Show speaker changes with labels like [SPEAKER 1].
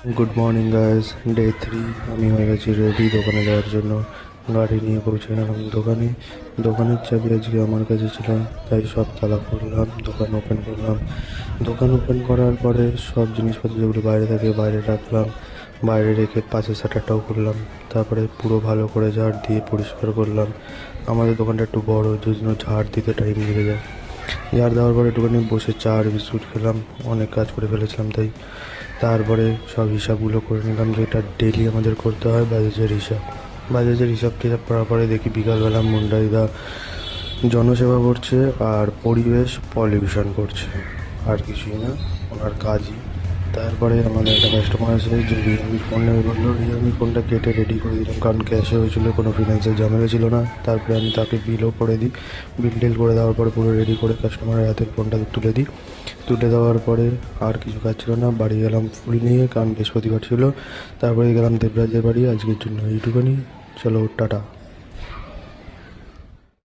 [SPEAKER 1] Good morning guys, day 3। আমি হয়ে গেছি রেডি দোকানে যাওয়ার জন্য। গাড়ি নিয়ে পৌঁছে গেলাম দোকানে। দোকানের চাবি আজকে আমার কাছে ছিল, তাই সব তালা খুললাম, দোকান ওপেন করলাম। দোকান ওপেন করার পরে সব জিনিসপত্র যেগুলো বাইরে থাকে বাইরে রাখলাম। বাইরে রেখে পাশের শাটারটাও খুললাম। তারপরে পুরো ভালো করে ঝাড় দিয়ে পরিষ্কার করলাম। আমাদের দোকানটা একটু বড়, যার জন্য ঝাড় দিতে টাইম লেগে যায়। ঝাড় দেওয়ার পরে একটুখানি বসে চা আর বিস্কুট খেলাম, অনেক কাজ করে ফেলেছিলাম তাই। তারপরে সব হিসাবগুলো করে নিলাম, যেটা ডেইলি আমাদের করতে হয়, বাজাজের হিসাব। বাজাজের হিসাব টিসাব করার পরে দেখি বিকালবেলা মুন্ডাইদা জনসেবা করছে আর পরিবেশ পলিউশন করছে, আর কিছুই না, ওনার কাজই। তারপরে আমাদের একটা কাস্টমার আছে যে রিয়েলমি ফোন নেবে বললো, রিয়েলমি ফোনটা কেটে রেডি করে দিলাম, কারণ ক্যাশে হয়েছিলো, কোনো ফিনান্সের ঝামেলা ছিল না। তারপরে আমি তাকে বিলও করে দিই। বিল টিল করে দেওয়ার পরে পুরো রেডি করে কাস্টমারের হাতে ফোনটা তুলে দিই। তুলে দেওয়ার পরে আর কিছু কাজ ছিল না, বাড়ি গেলাম ফুল নিয়ে, কারণ বৃহস্পতিবার ছিল। তারপরে গেলাম দেবরাজের বাড়ি। আজকের জন্য এইটুকুনি, চলো টাটা।